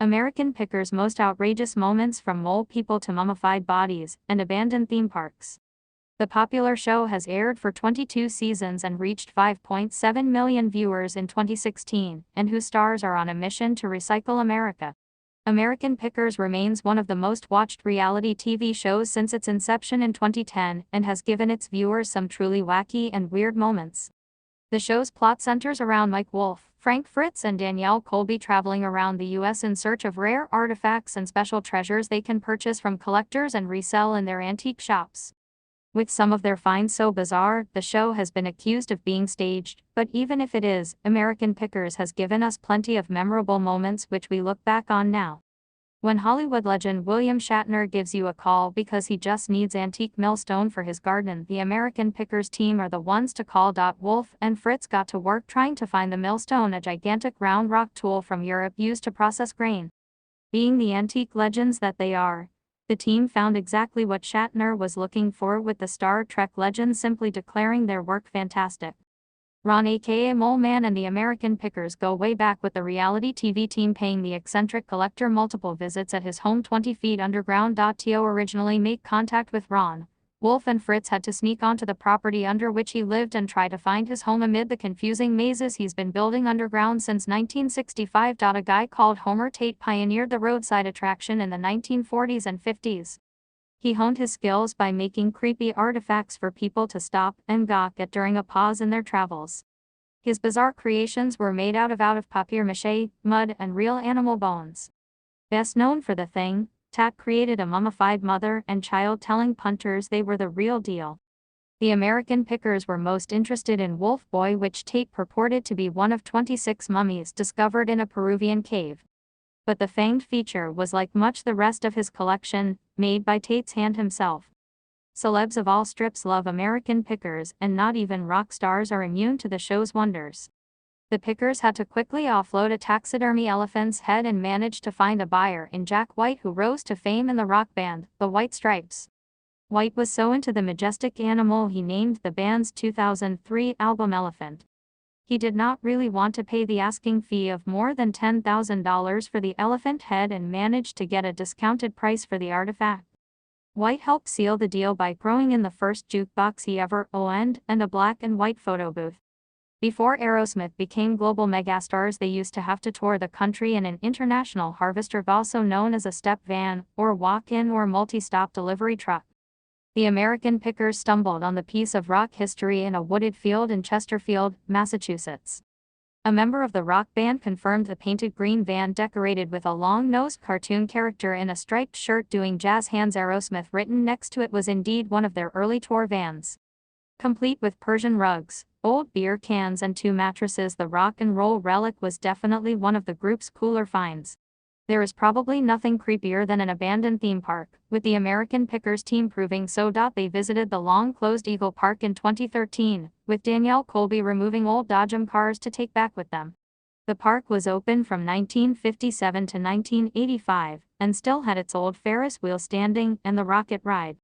American Pickers' most outrageous moments, from mole people to mummified bodies and abandoned theme parks. The popular show has aired for 22 seasons and reached 5.7 million viewers in 2016, and whose stars are on a mission to recycle America. American Pickers remains one of the most watched reality TV shows since its inception in 2010 and has given its viewers some truly wacky and weird moments. The show's plot centers around Mike Wolf, Frank Fritz, and Danielle Colby traveling around the U.S. in search of rare artifacts and special treasures they can purchase from collectors and resell in their antique shops. With some of their finds so bizarre, the show has been accused of being staged, but even if it is, American Pickers has given us plenty of memorable moments which we look back on now. When Hollywood legend William Shatner gives you a call because he just needs antique millstone for his garden, the American Pickers team are the ones to call. Wolf and Fritz got to work trying to find the millstone, a gigantic round rock tool from Europe used to process grain. Being the antique legends that they are, the team found exactly what Shatner was looking for, with the Star Trek legends simply declaring their work fantastic. Ron aka Mole Man and the American Pickers go way back, with the reality TV team paying the eccentric collector multiple visits at his home 20 feet underground. To originally make contact with Ron, Wolf and Fritz had to sneak onto the property under which he lived and try to find his home amid the confusing mazes he's been building underground since 1965. A guy called Homer Tate pioneered the roadside attraction in the 1940s and 50s. He honed his skills by making creepy artifacts for people to stop and gawk at during a pause in their travels. His bizarre creations were made out of papier-mâché, mud, and real animal bones. Best known for The Thing, Tate created a mummified mother and child, telling punters they were the real deal. The American Pickers were most interested in Wolf Boy, which Tate purported to be one of 26 mummies discovered in a Peruvian cave. But the fanged feature was, like much the rest of his collection, made by Tate's hand himself. Celebs of all strips love American Pickers, and not even rock stars are immune to the show's wonders. The Pickers had to quickly offload a taxidermy elephant's head and managed to find a buyer in Jack White, who rose to fame in the rock band, the White Stripes. White was so into the majestic animal he named the band's 2003 album Elephant. He did not really want to pay the asking fee of more than $10,000 for the elephant head and managed to get a discounted price for the artifact. White helped seal the deal by throwing in the first jukebox he ever owned and a black and white photo booth. Before Aerosmith became global megastars, they used to have to tour the country in an international harvester, also known as a step van, or walk-in or multi-stop delivery truck. The American Pickers stumbled on the piece of rock history in a wooded field in Chesterfield, Massachusetts. A member of the rock band confirmed the painted green van, decorated with a long-nosed cartoon character in a striped shirt doing jazz hands Aerosmith written next to it, was indeed one of their early tour vans. Complete with Persian rugs, old beer cans, and 2 mattresses, the rock and roll relic was definitely one of the group's cooler finds. There is probably nothing creepier than an abandoned theme park, with the American Pickers team proving so. They visited the long-closed Eagle Park in 2013, with Danielle Colby removing old Dodgem cars to take back with them. The park was open from 1957 to 1985, and still had its old Ferris wheel standing and the rocket ride.